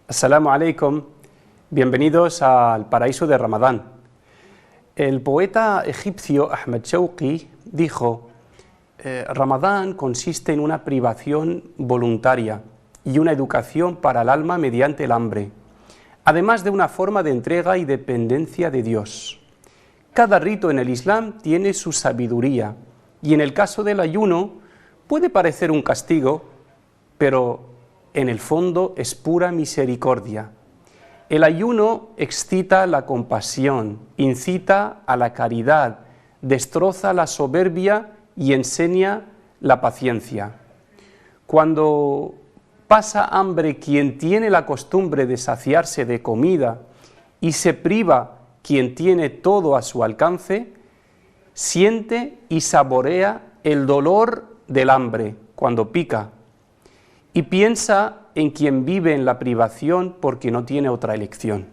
Assalamu alaikum, bienvenidos al paraíso de Ramadán. El poeta egipcio Ahmed Shawqi dijo: Ramadán consiste en una privación voluntaria y una educación para el alma mediante el hambre, además de una forma de entrega y dependencia de Dios. Cada rito en el Islam tiene su sabiduría y en el caso del ayuno puede parecer un castigo, pero en el fondo es pura misericordia. El ayuno excita la compasión, incita a la caridad, destroza la soberbia y enseña la paciencia. Cuando pasa hambre quien tiene la costumbre de saciarse de comida y se priva quien tiene todo a su alcance, siente y saborea el dolor del hambre cuando pica y piensa en quien vive en la privación porque no tiene otra elección.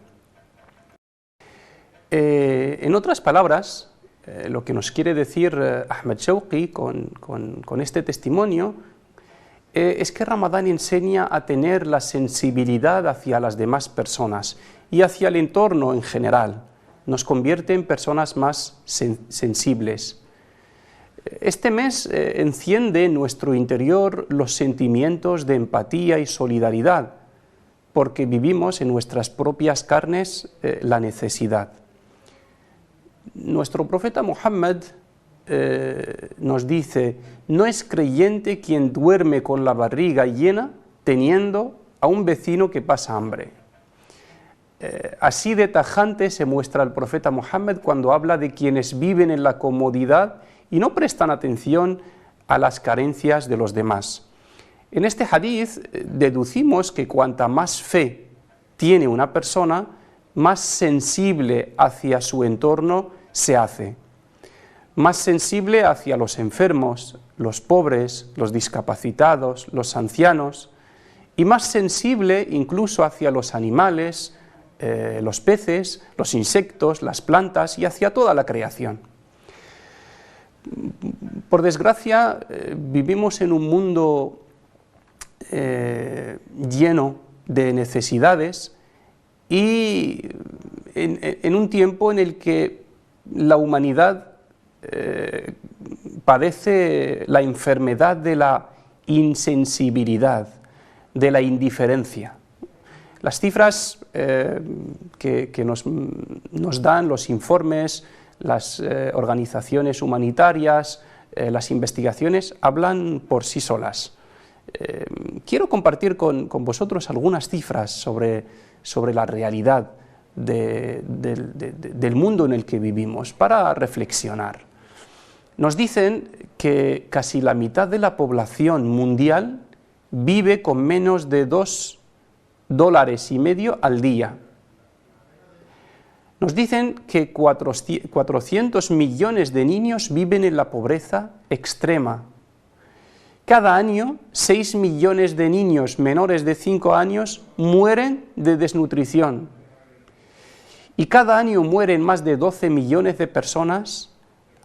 En otras palabras, lo que nos quiere decir Ahmed Shawqi con este testimonio es que Ramadán enseña a tener la sensibilidad hacia las demás personas y hacia el entorno en general. Nos convierte en personas más sensibles. Este mes enciende en nuestro interior los sentimientos de empatía y solidaridad, porque vivimos en nuestras propias carnes la necesidad. Nuestro profeta Muhammad nos dice: no es creyente quien duerme con la barriga llena teniendo a un vecino que pasa hambre. Así de tajante se muestra el profeta Muhammad cuando habla de quienes viven en la comodidad y no prestan atención a las carencias de los demás. En este hadiz deducimos que cuanta más fe tiene una persona, más sensible hacia su entorno se hace. Más sensible hacia los enfermos, los pobres, los discapacitados, los ancianos, y más sensible incluso hacia los animales, los peces, los insectos, las plantas y hacia toda la creación. Por desgracia, vivimos en un mundo lleno de necesidades y en un tiempo en el que la humanidad padece la enfermedad de la insensibilidad, de la indiferencia. Las cifras que nos dan los informes, las organizaciones humanitarias, las investigaciones, hablan por sí solas. Quiero compartir con vosotros algunas cifras sobre la realidad del mundo en el que vivimos, para reflexionar. Nos dicen que casi la mitad de la población mundial vive con menos de $2,50 al día. Nos dicen que 400 millones de niños viven en la pobreza extrema. Cada año, 6 millones de niños menores de 5 años mueren de desnutrición. Y cada año mueren más de 12 millones de personas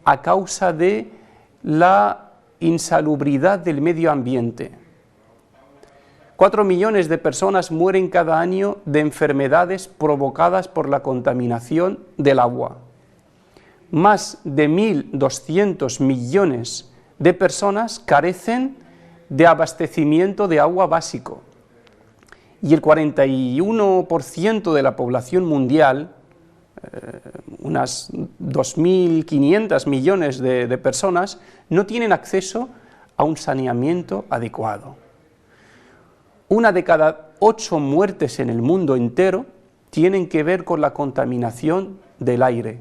a causa de la insalubridad del medio ambiente. 4 millones de personas mueren cada año de enfermedades provocadas por la contaminación del agua. Más de 1.200 millones de personas carecen de abastecimiento de agua básico. Y el 41% de la población mundial, unas 2.500 millones de personas, no tienen acceso a un saneamiento adecuado. 1 de cada 8 muertes en el mundo entero tienen que ver con la contaminación del aire.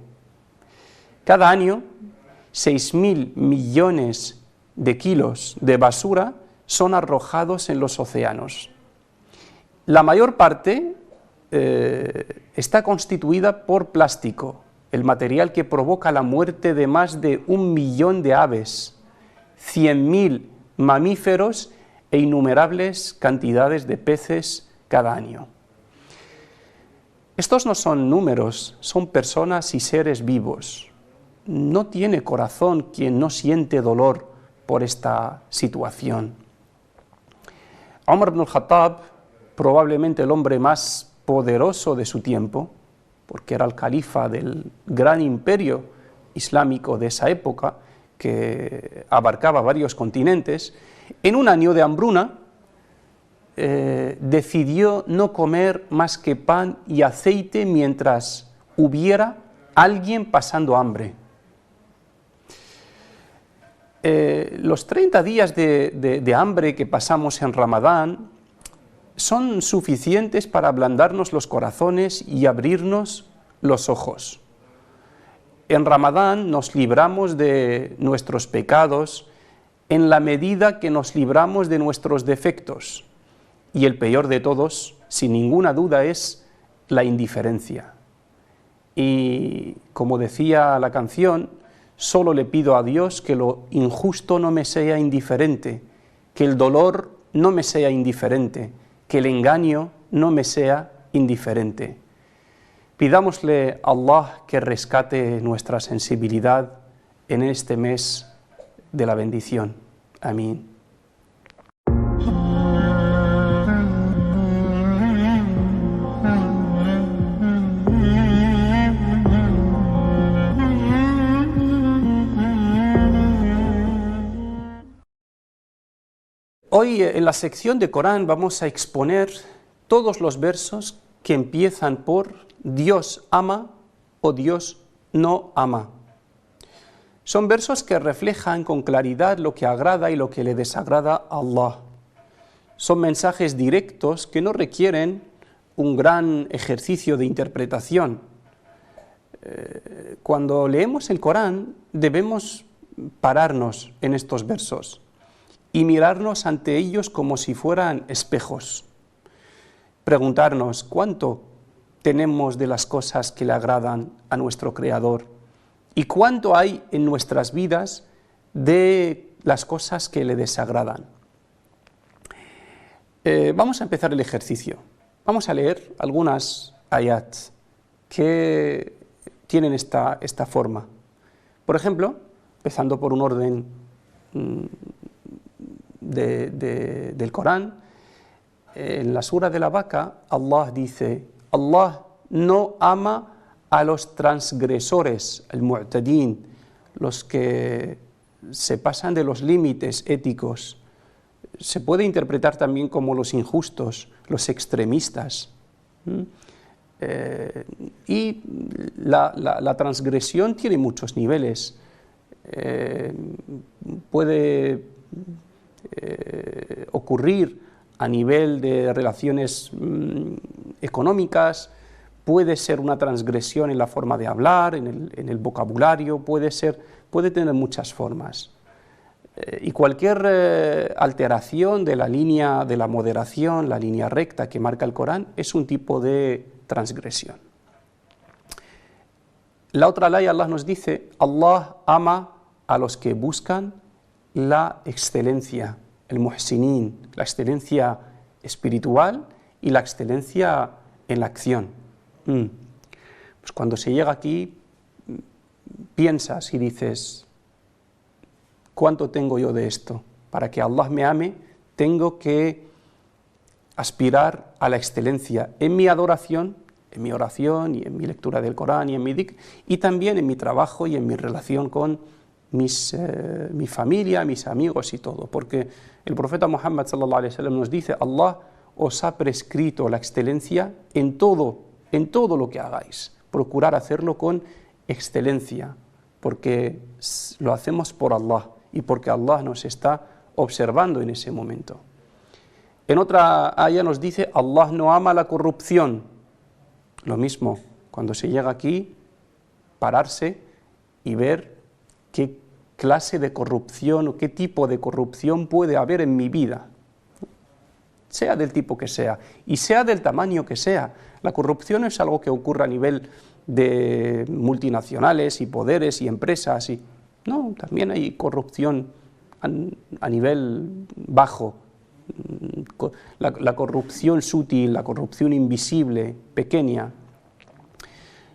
Cada año, 6.000 millones de kilos de basura son arrojados en los océanos. La mayor parte está constituida por plástico, el material que provoca la muerte de más de 1 millón de aves, 100.000 mamíferos e innumerables cantidades de peces cada año. Estos no son números, son personas y seres vivos. No tiene corazón quien no siente dolor por esta situación. Umar ibn al-Khattab probablemente el hombre más poderoso de su tiempo, porque era el califa del gran imperio islámico de esa época, que abarcaba varios continentes, en un año de hambruna decidió no comer más que pan y aceite mientras hubiera alguien pasando hambre. Los 30 días de hambre que pasamos en Ramadán son suficientes para ablandarnos los corazones y abrirnos los ojos. En Ramadán nos libramos de nuestros pecados en la medida que nos libramos de nuestros defectos. Y el peor de todos, sin ninguna duda, es la indiferencia. Y como decía la canción, solo le pido a Dios que lo injusto no me sea indiferente, que el dolor no me sea indiferente, que el engaño no me sea indiferente. Pidámosle a Allah que rescate nuestra sensibilidad en este mes de la bendición. Amén. Hoy en la sección de Corán vamos a exponer todos los versos que empiezan por Dios ama o Dios no ama. Son versos que reflejan con claridad lo que agrada y lo que le desagrada a Allah. Son mensajes directos que no requieren un gran ejercicio de interpretación. Cuando leemos el Corán debemos pararnos en estos versos y mirarnos ante ellos como si fueran espejos. Preguntarnos cuánto tenemos de las cosas que le agradan a nuestro Creador y cuánto hay en nuestras vidas de las cosas que le desagradan. Vamos a empezar el ejercicio. Vamos a leer algunas ayat que tienen esta forma. Por ejemplo, empezando por un orden del Corán, en la sura de la vaca, Allah dice: Allah no ama a los transgresores, el mu'tadin, los que se pasan de los límites éticos. Se puede interpretar también como los injustos, los extremistas. Y la transgresión tiene muchos niveles. Puede ocurrir a nivel de relaciones económicas, puede ser una transgresión en la forma de hablar, en el vocabulario, puede tener muchas formas. Y cualquier alteración de la línea de la moderación, la línea recta que marca el Corán, es un tipo de transgresión. La otra ley, Allah nos dice: Allah ama a los que buscan la excelencia, el muhsinin, la excelencia espiritual y la excelencia en la acción. Pues cuando se llega aquí, piensas y dices: ¿cuánto tengo yo de esto? Para que Allah me ame, tengo que aspirar a la excelencia en mi adoración, en mi oración y en mi lectura del Corán y en mi dhikr, y también en mi trabajo y en mi relación con mi familia, mis amigos y todo, porque el profeta Muhammad sallallahu alaihi wasallam nos dice: Allah os ha prescrito la excelencia en todo lo que hagáis. Procurar hacerlo con excelencia, porque lo hacemos por Allah y porque Allah nos está observando en ese momento. En otra aya nos dice: Allah no ama la corrupción. Lo mismo, cuando se llega aquí, pararse y ver qué clase de corrupción o qué tipo de corrupción puede haber en mi vida, sea del tipo que sea y sea del tamaño que sea. La corrupción es algo que ocurre a nivel de multinacionales y poderes y empresas. No, también hay corrupción a nivel bajo. La corrupción sutil, la corrupción invisible, pequeña.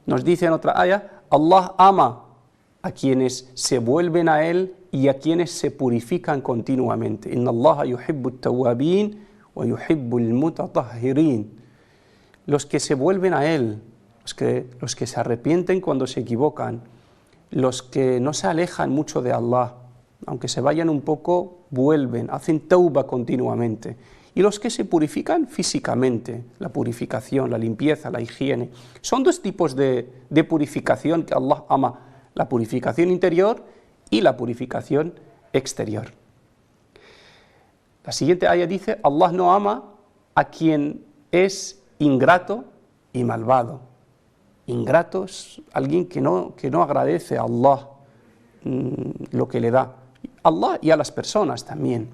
Nos dice en otra aya: Allah ama a quienes se vuelven a Él y a quienes se purifican continuamente. Inna Allaha yuhibbu at-tawwabin وَيُحِبُّ الْمُتَطَهِّرِينَ. Los que se vuelven a Él, los que se arrepienten cuando se equivocan, los que no se alejan mucho de Allah, aunque se vayan un poco, vuelven, hacen tauba continuamente. Y los que se purifican físicamente, la purificación, la limpieza, la higiene. Son dos tipos de purificación que Allah ama, la purificación interior y la purificación exterior. La siguiente ayah dice, Allah no ama a quien es ingrato y malvado. Ingrato es alguien que no agradece a Allah lo que le da. Allah y a las personas también.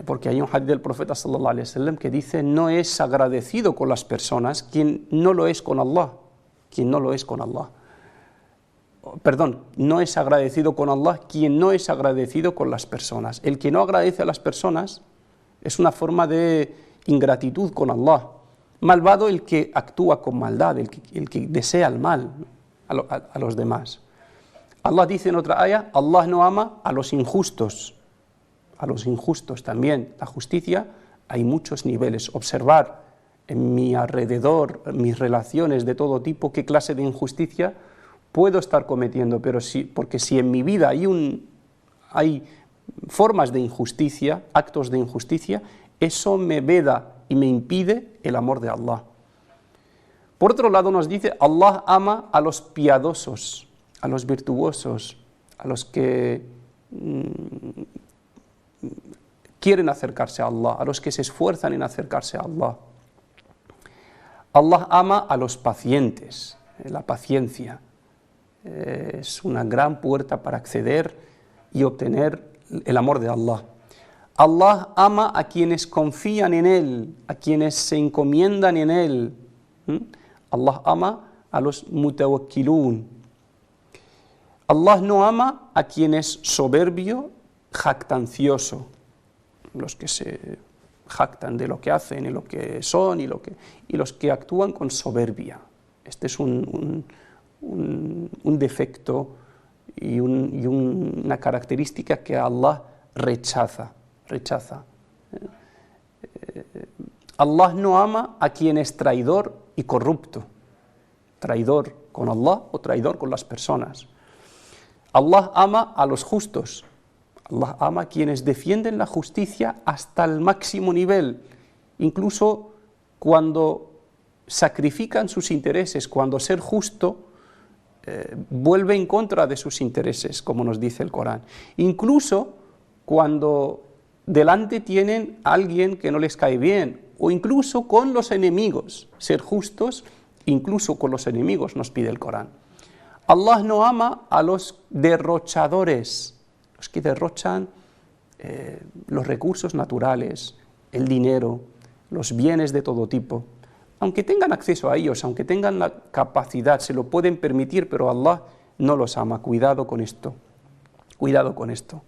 Porque hay un hadith del profeta sallallahu alaihi wasallam que dice, no es agradecido con las personas quien no lo es con Allah. Quien no lo es con Allah. Perdón, no es agradecido con Allah quien no es agradecido con las personas. El que no agradece a las personas es una forma de ingratitud con Allah. Malvado el que actúa con maldad, el que desea el mal a los demás. Allah dice en otra ayah, Allah no ama a los injustos. A los injustos también. La justicia hay muchos niveles. Observar en mi alrededor, mis relaciones de todo tipo, qué clase de injusticia puedo estar cometiendo, porque si en mi vida hay formas de injusticia, actos de injusticia, eso me veda y me impide el amor de Allah. Por otro lado nos dice, Allah ama a los piadosos, a los virtuosos, a los que quieren acercarse a Allah, a los que se esfuerzan en acercarse a Allah. Allah ama a los pacientes, la paciencia es una gran puerta para acceder y obtener el amor de Allah. Allah ama a quienes confían en Él, a quienes se encomiendan en Él. Allah ama a los mutawakkilun. Allah no ama a quien es soberbio, jactancioso, los que se jactan de lo que hacen y lo que son y los que actúan con soberbia. Este es un defecto y una característica que Allah rechaza. Allah no ama a quien es traidor y corrupto, traidor con Allah o traidor con las personas. Allah ama a los justos, Allah ama a quienes defienden la justicia hasta el máximo nivel, incluso cuando sacrifican sus intereses, cuando ser justo vuelve en contra de sus intereses, como nos dice el Corán. Incluso cuando delante tienen a alguien que no les cae bien, o incluso con los enemigos. Ser justos, incluso con los enemigos, nos pide el Corán. Allah no ama a los derrochadores, los que derrochan los recursos naturales, el dinero, los bienes de todo tipo. Aunque tengan acceso a ellos, aunque tengan la capacidad, se lo pueden permitir, pero Allah no los ama. Cuidado con esto, cuidado con esto.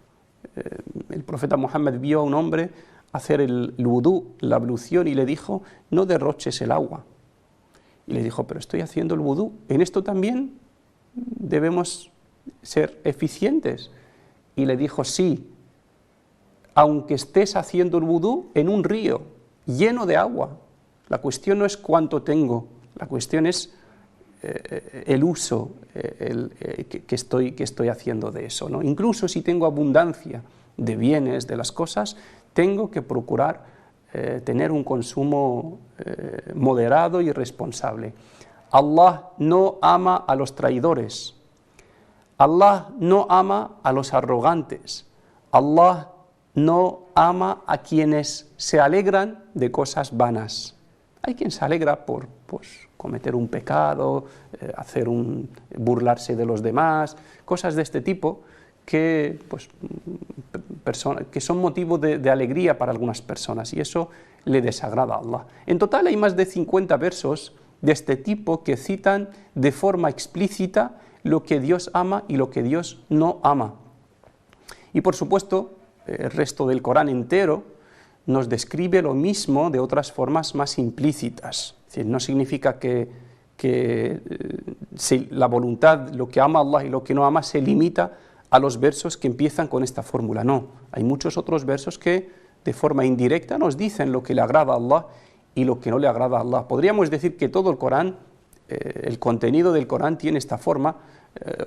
El profeta Muhammad vio a un hombre hacer el wudú, la ablución, y le dijo, no derroches el agua. Y le dijo, pero estoy haciendo el wudú, en esto también debemos ser eficientes. Y le dijo, sí, aunque estés haciendo el wudú en un río lleno de agua, la cuestión no es cuánto tengo, la cuestión es el uso que estoy haciendo de eso, ¿no? Incluso si tengo abundancia de bienes, de las cosas, tengo que procurar tener un consumo moderado y responsable. Allah no ama a los traidores, Allah no ama a los arrogantes, Allah no ama a quienes se alegran de cosas vanas. Hay quien se alegra por cometer un pecado, burlarse de los demás, cosas de este tipo que son motivo de alegría para algunas personas, y eso le desagrada a Allah. En total hay más de 50 versos de este tipo que citan de forma explícita lo que Dios ama y lo que Dios no ama. Y por supuesto, el resto del Corán entero nos describe lo mismo de otras formas más implícitas. Es decir, no significa que la voluntad, lo que ama Allah y lo que no ama, se limita a los versos que empiezan con esta fórmula. No, hay muchos otros versos que de forma indirecta, nos dicen lo que le agrada a Allah y lo que no le agrada a Allah. Podríamos decir que todo el Corán, el contenido del Corán tiene esta forma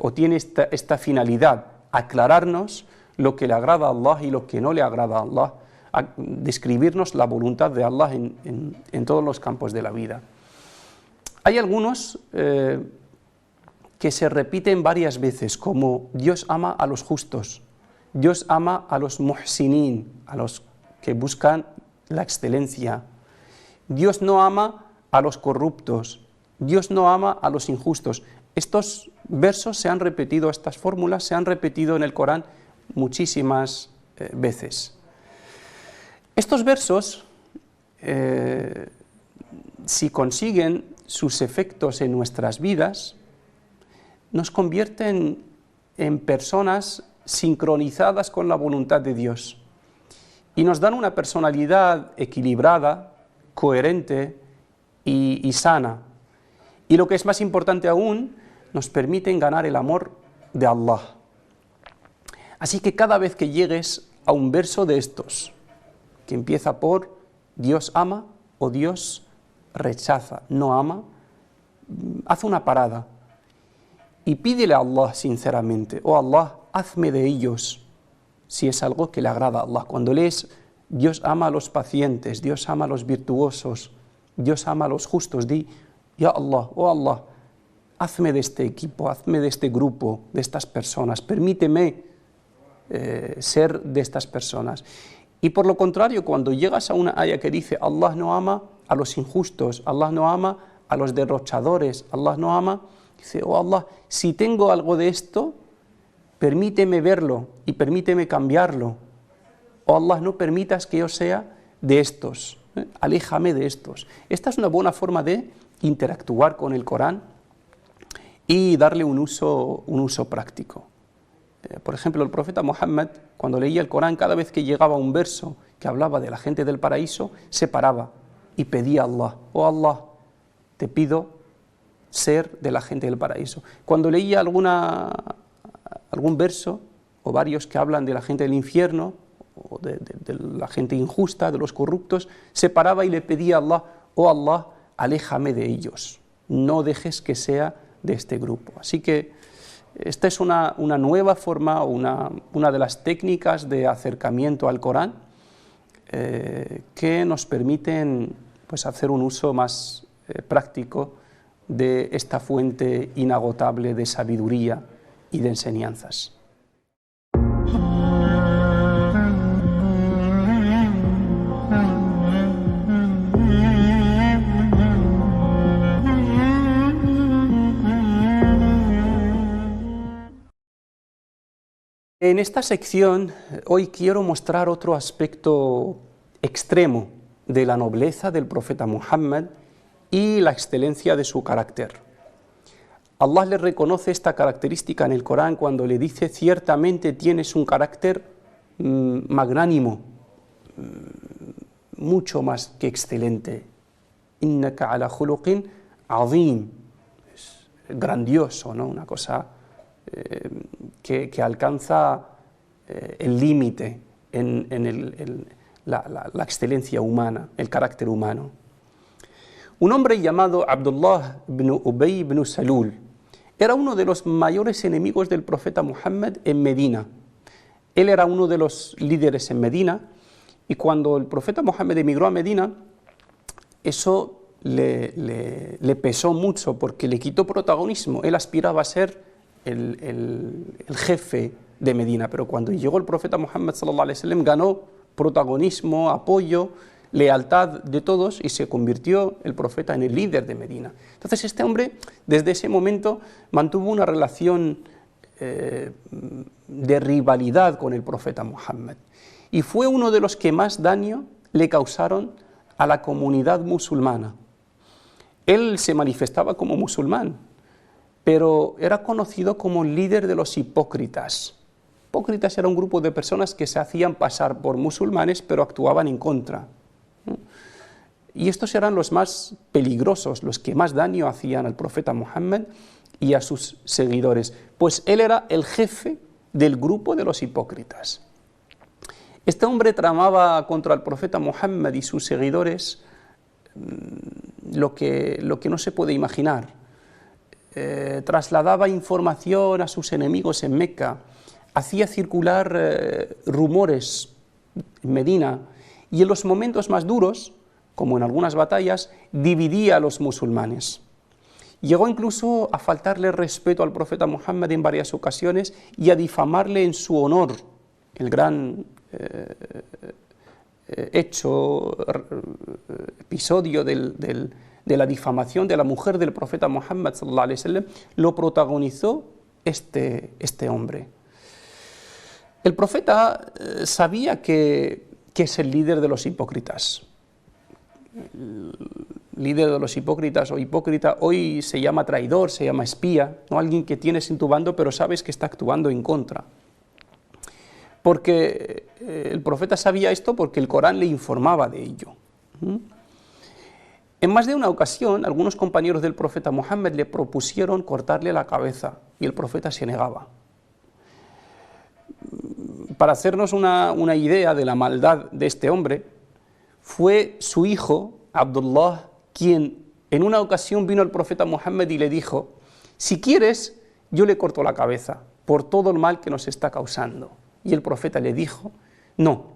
o tiene esta finalidad, aclararnos lo que le agrada a Allah y lo que no le agrada a Allah, a describirnos la voluntad de Allah en todos los campos de la vida. Hay algunos que se repiten varias veces, como Dios ama a los justos, Dios ama a los muhsinin, a los que buscan la excelencia, Dios no ama a los corruptos, Dios no ama a los injustos. Estos versos se han repetido, estas fórmulas se han repetido en el Corán muchísimas veces. Estos versos, si consiguen sus efectos en nuestras vidas, nos convierten en personas sincronizadas con la voluntad de Dios y nos dan una personalidad equilibrada, coherente y sana. Y lo que es más importante aún, nos permiten ganar el amor de Allah. Así que cada vez que llegues a un verso de estos, que empieza por Dios ama o Dios rechaza, no ama, haz una parada y pídele a Allah sinceramente: oh Allah, hazme de ellos, si es algo que le agrada a Allah. Cuando lees Dios ama a los pacientes, Dios ama a los virtuosos, Dios ama a los justos, di: ya Allah, oh Allah, hazme de este equipo, hazme de este grupo, de estas personas, permíteme ser de estas personas. Y por lo contrario, cuando llegas a una aya que dice Allah no ama a los injustos, Allah no ama a los derrochadores, Allah no ama, dice: oh Allah, si tengo algo de esto, permíteme verlo y permíteme cambiarlo. Oh Allah, no permitas que yo sea de estos, aléjame de estos. Esta es una buena forma de interactuar con el Corán y darle un uso práctico. Por ejemplo, el profeta Muhammad, cuando leía el Corán, cada vez que llegaba a un verso que hablaba de la gente del paraíso, se paraba y pedía a Allah: oh Allah, te pido ser de la gente del paraíso. Cuando leía algún verso o varios que hablan de la gente del infierno o de la gente injusta, de los corruptos, se paraba y le pedía a Allah: oh Allah, aléjame de ellos, no dejes que sea de este grupo. Así que esta es una nueva forma, una de las técnicas de acercamiento al Corán que nos permiten pues, hacer un uso más práctico de esta fuente inagotable de sabiduría y de enseñanzas. En esta sección hoy quiero mostrar otro aspecto extremo de la nobleza del profeta Muhammad y la excelencia de su carácter. Allah le reconoce esta característica en el Corán cuando le dice: ciertamente tienes un carácter magnánimo, mucho más que excelente. Innaka ala khuluqin azim, es grandioso, ¿no? Una cosa que alcanza el límite en la excelencia humana, el carácter humano. Un hombre llamado Abdullah ibn Ubay ibn Salul era uno de los mayores enemigos del profeta Muhammad en Medina. Él era uno de los líderes en Medina, y cuando el profeta Muhammad emigró a Medina, eso le pesó mucho porque le quitó protagonismo. Él aspiraba a ser el jefe de Medina, pero cuando llegó el profeta Muhammad sallallahu alaihi wasallam ganó protagonismo, apoyo, lealtad de todos y se convirtió el profeta en el líder de Medina. Entonces este hombre desde ese momento mantuvo una relación de rivalidad con el profeta Muhammad y fue uno de los que más daño le causaron a la comunidad musulmana. Él se manifestaba como musulmán, pero era conocido como el líder de los hipócritas. Hipócritas era un grupo de personas que se hacían pasar por musulmanes, pero actuaban en contra. Y estos eran los más peligrosos, los que más daño hacían al profeta Muhammad y a sus seguidores, pues él era el jefe del grupo de los hipócritas. Este hombre tramaba contra el profeta Muhammad y sus seguidores lo que no se puede imaginar. Trasladaba información a sus enemigos en Meca, hacía circular rumores en Medina y en los momentos más duros, como en algunas batallas, dividía a los musulmanes. Llegó incluso a faltarle respeto al profeta Muhammad en varias ocasiones y a difamarle en su honor, el gran episodio de la difamación de la mujer del profeta Muhammad sallallahu alaihi wasallam, lo protagonizó este hombre. El profeta sabía que es el líder de los hipócritas. El líder de los hipócritas o hipócrita hoy se llama traidor, se llama espía, no alguien que tienes en tu bando pero sabes que está actuando en contra. Porque el profeta sabía esto porque el Corán le informaba de ello. En más de una ocasión, algunos compañeros del profeta Muhammad le propusieron cortarle la cabeza y el profeta se negaba. Para hacernos una idea de la maldad de este hombre, fue su hijo, Abdullah, quien en una ocasión vino al profeta Muhammad y le dijo: si quieres, yo le corto la cabeza por todo el mal que nos está causando. Y el profeta le dijo: no,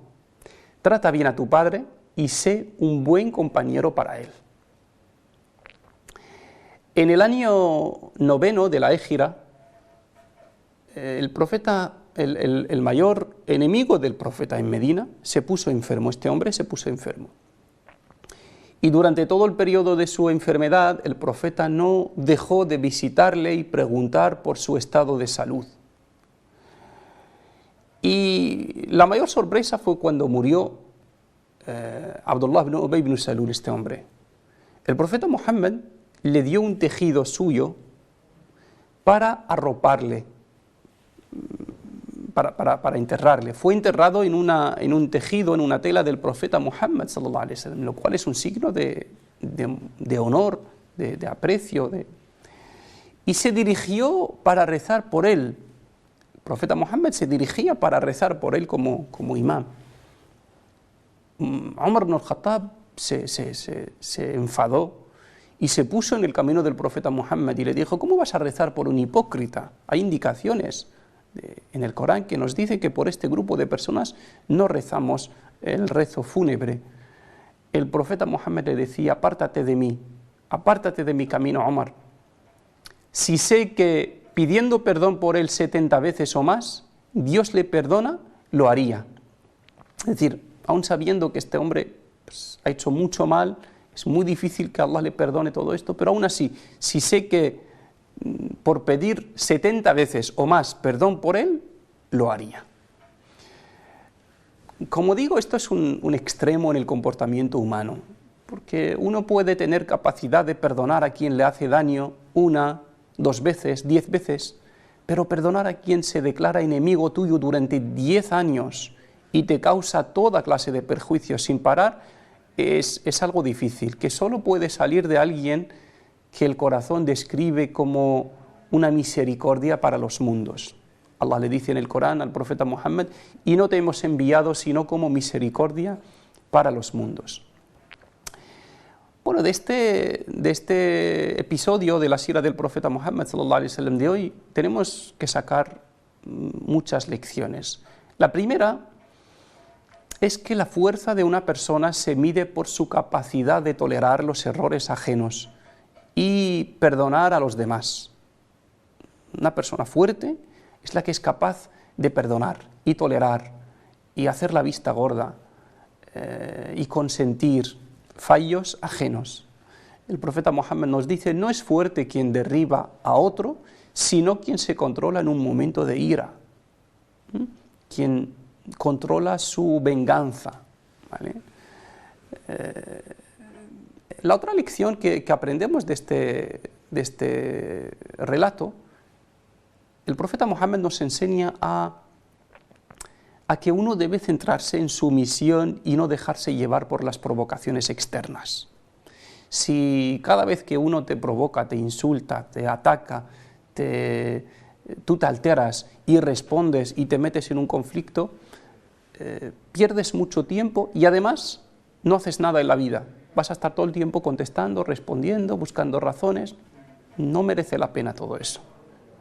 trata bien a tu padre y sé un buen compañero para él. En el año 9 de la Égira, el profeta, el mayor enemigo del profeta en Medina, se puso enfermo. Este hombre se puso enfermo. Y durante todo el periodo de su enfermedad, el profeta no dejó de visitarle y preguntar por su estado de salud. Y la mayor sorpresa fue cuando murió Abdullah ibn Ubay ibn Salul, este hombre. El profeta Muhammad le dio un tejido suyo para arroparle, para enterrarle. Fue enterrado en un tejido, en una tela del profeta Muhammad sallallahu alaihi wasallam, lo cual es un signo de honor, de aprecio. Y se dirigió para rezar por él. El profeta Muhammad se dirigía para rezar por él como imán. Umar ibn al-Khattab se enfadó y se puso en el camino del profeta Muhammad y le dijo: ¿cómo vas a rezar por un hipócrita? Hay indicaciones en el Corán que nos dice que por este grupo de personas no rezamos el rezo fúnebre. El profeta Muhammad le decía: apártate de mi camino, Omar. Si sé que pidiendo perdón por él 70 veces o más, Dios le perdona, lo haría. Es decir, aun sabiendo que este hombre ha hecho mucho mal, es muy difícil que Allah le perdone todo esto, pero aún así, si sé que por pedir 70 veces o más perdón por él, lo haría. Como digo, esto es un extremo en el comportamiento humano, porque uno puede tener capacidad de perdonar a quien le hace daño 1, 2 veces, 10 veces, pero perdonar a quien se declara enemigo tuyo durante 10 años y te causa toda clase de perjuicios sin parar, es algo difícil, que solo puede salir de alguien que el corazón describe como una misericordia para los mundos. Allah le dice en el Corán al profeta Muhammad: y no te hemos enviado sino como misericordia para los mundos. Bueno, de este episodio de la sira del profeta Muhammad sallallahu alaihi wasallam de hoy tenemos que sacar muchas lecciones. La primera es que la fuerza de una persona se mide por su capacidad de tolerar los errores ajenos y perdonar a los demás. Una persona fuerte es la que es capaz de perdonar y tolerar y hacer la vista gorda y consentir fallos ajenos. El profeta Muhammad nos dice: no es fuerte quien derriba a otro, sino quien se controla en un momento de ira, quien controla su venganza, ¿vale? La otra lección que aprendemos de este relato, el profeta Muhammad nos enseña a que uno debe centrarse en su misión y no dejarse llevar por las provocaciones externas. Si cada vez que uno te provoca, te insulta, te ataca, tú te alteras y respondes y te metes en un conflicto, pierdes mucho tiempo y además no haces nada en la vida. Vas a estar todo el tiempo contestando, respondiendo, buscando razones. No merece la pena todo eso.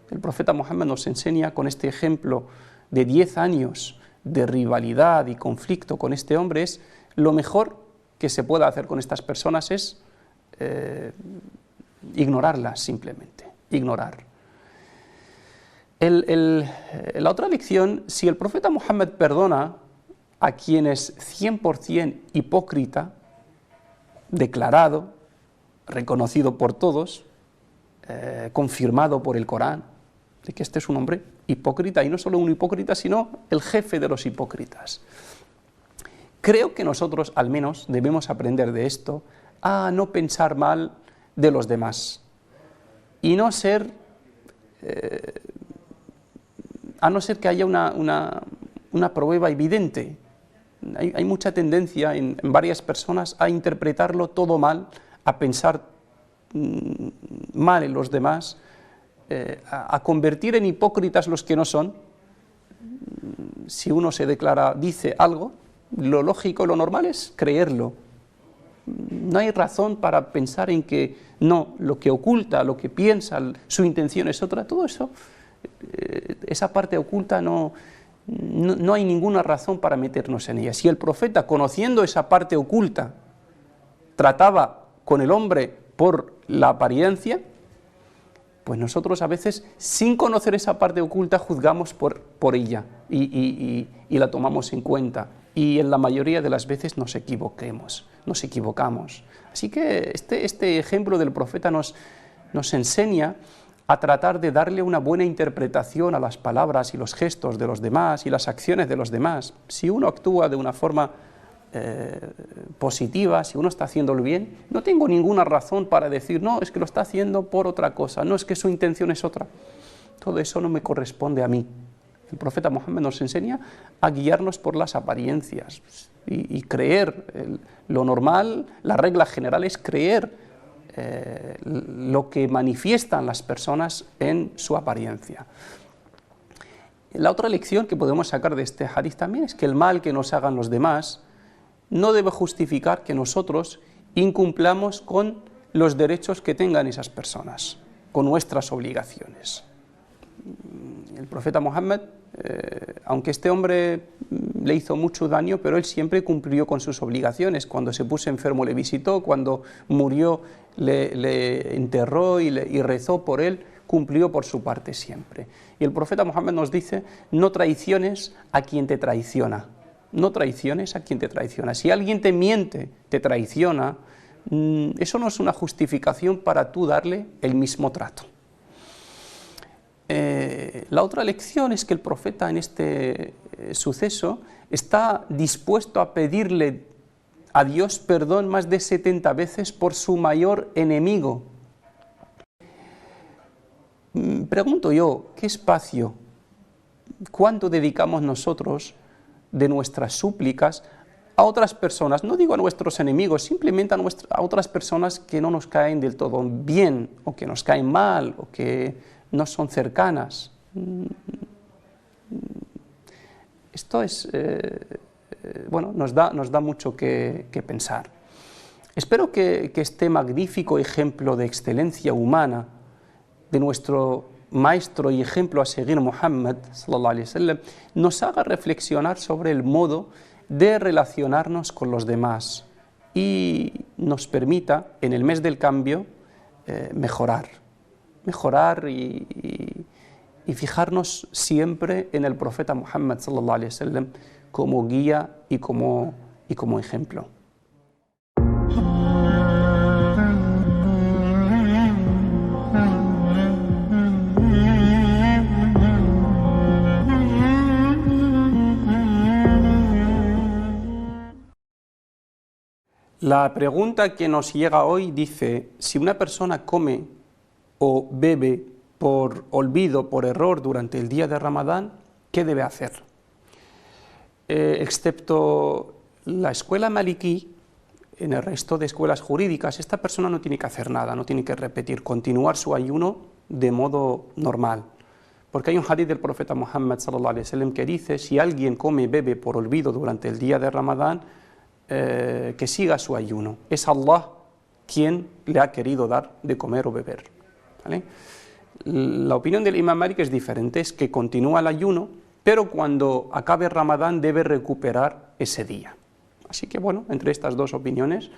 El profeta Muhammad nos enseña con este ejemplo de 10 años de rivalidad y conflicto con este hombre, es lo mejor que se pueda hacer con estas personas es ignorarlas simplemente, ignorar. La otra lección, si el profeta Muhammad perdona a quien es 100% hipócrita, declarado, reconocido por todos, confirmado por el Corán, de que este es un hombre hipócrita, y no solo un hipócrita, sino el jefe de los hipócritas. Creo que nosotros, al menos, debemos aprender de esto a no pensar mal de los demás y no ser, a no ser que haya una prueba evidente. Hay mucha tendencia en varias personas a interpretarlo todo mal, a pensar mal en los demás, a convertir en hipócritas los que no son. Si uno se declara, dice algo, lo lógico, lo normal es creerlo. No hay razón para pensar en que no, lo que oculta, lo que piensa, su intención es otra. Todo eso, esa parte oculta no hay ninguna razón para meternos en ella. Si el profeta, conociendo esa parte oculta, trataba con el hombre por la apariencia, pues nosotros a veces, sin conocer esa parte oculta, juzgamos por ella y la tomamos en cuenta. Y en la mayoría de las veces nos equivocamos. Así que este ejemplo del profeta nos enseña a tratar de darle una buena interpretación a las palabras y los gestos de los demás y las acciones de los demás. Si uno actúa de una forma positiva, si uno está haciéndolo bien, no tengo ninguna razón para decir, no, es que lo está haciendo por otra cosa, no, es que su intención es otra. Todo eso no me corresponde a mí. El profeta Muhammad nos enseña a guiarnos por las apariencias y creer. Lo normal, la regla general es creer lo que manifiestan las personas en su apariencia. La otra lección que podemos sacar de este hadith también es que el mal que nos hagan los demás no debe justificar que nosotros incumplamos con los derechos que tengan esas personas, con nuestras obligaciones. El profeta Muhammad, aunque este hombre le hizo mucho daño, pero él siempre cumplió con sus obligaciones. Cuando se puso enfermo le visitó, cuando murió le enterró y rezó por él, cumplió por su parte siempre. Y el profeta Muhammad nos dice, no traiciones a quien te traiciona. No traiciones a quien te traiciona. Si alguien te miente, te traiciona, eso no es una justificación para tú darle el mismo trato. La otra lección es que el profeta en este suceso está dispuesto a pedirle a Dios perdón más de 70 veces por su mayor enemigo. Pregunto yo, ¿qué espacio, cuánto dedicamos nosotros de nuestras súplicas a otras personas? No digo a nuestros enemigos, simplemente a otras personas que no nos caen del todo bien, o que nos caen mal, o que no son cercanas. Esto es, nos da mucho que pensar. Espero que este magnífico ejemplo de excelencia humana de nuestro maestro y ejemplo a seguir, Muhammad sallallahu alaihi wasallam, nos haga reflexionar sobre el modo de relacionarnos con los demás y nos permita, en el mes del cambio, mejorar y fijarnos siempre en el profeta Muhammad sallallahu alaihi wasallam como guía y como ejemplo. La pregunta que nos llega hoy dice, si una persona come o bebe por olvido, por error durante el día de Ramadán, ¿qué debe hacer? Excepto la escuela malikí, en el resto de escuelas jurídicas, esta persona no tiene que hacer nada, no tiene que repetir, continuar su ayuno de modo normal. Porque hay un hadith del profeta Muhammad sallallahu alaihi wasallam que dice: si alguien come y bebe por olvido durante el día de Ramadán, que siga su ayuno. Es Allah quien le ha querido dar de comer o beber, ¿vale? La opinión del Imam Malik es diferente, es que continúa el ayuno, pero cuando acabe Ramadán debe recuperar ese día. Así que bueno, entre estas dos opiniones,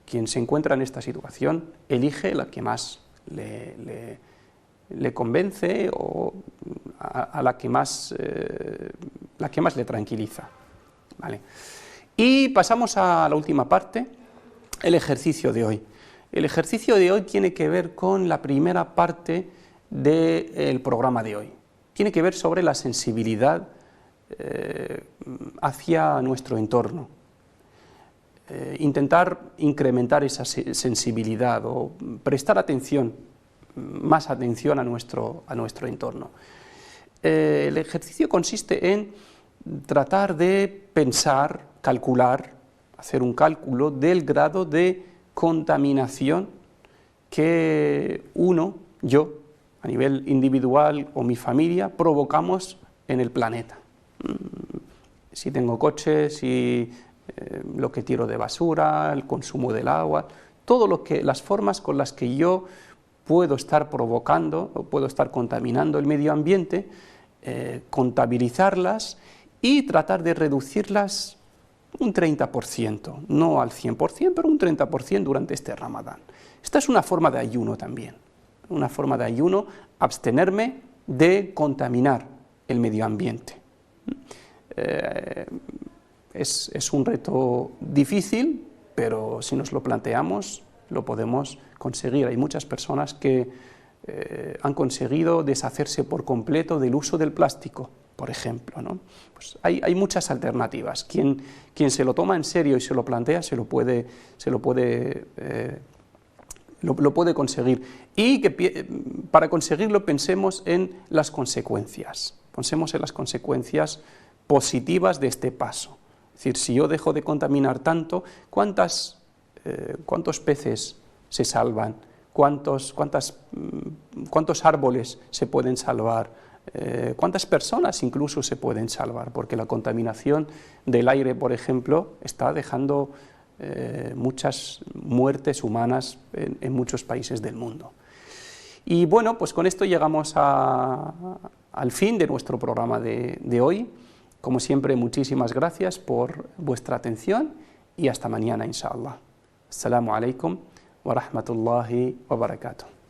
quien se encuentra en esta situación elige la que más le convence o a la que más le tranquiliza, ¿vale? Y pasamos a la última parte, el ejercicio de hoy. El ejercicio de hoy tiene que ver con la primera parte del programa de hoy. Tiene que ver sobre la sensibilidad hacia nuestro entorno. Intentar incrementar esa sensibilidad o prestar atención, más atención a nuestro entorno. El ejercicio consiste en tratar de pensar, calcular, hacer un cálculo del grado de contaminación que yo, a nivel individual o mi familia, provocamos en el planeta. Si tengo coche, si lo que tiro de basura, el consumo del agua, las formas con las que yo puedo estar provocando o puedo estar contaminando el medio ambiente, contabilizarlas y tratar de reducirlas un 30%, no al 100%, pero un 30% durante este Ramadán. Esta es una forma de ayuno también, una forma de ayuno, abstenerme de contaminar el medio ambiente. Es un reto difícil, pero si nos lo planteamos, lo podemos conseguir. Hay muchas personas que han conseguido deshacerse por completo del uso del plástico, por ejemplo, ¿no? Pues hay muchas alternativas. Quien se lo toma en serio y se lo plantea, lo puede conseguir. Y para conseguirlo pensemos en las consecuencias. Pensemos en las consecuencias positivas de este paso. Es decir, si yo dejo de contaminar tanto, ¿cuántos peces se salvan? ¿Cuántos árboles se pueden salvar? ¿Cuántas personas incluso se pueden salvar? Porque la contaminación del aire, por ejemplo, está dejando muchas muertes humanas en muchos países del mundo. Y bueno, pues con esto llegamos al fin de nuestro programa de hoy. Como siempre, muchísimas gracias por vuestra atención y hasta mañana, inshallah. Assalamu alaikum wa rahmatullahi wa barakatuh.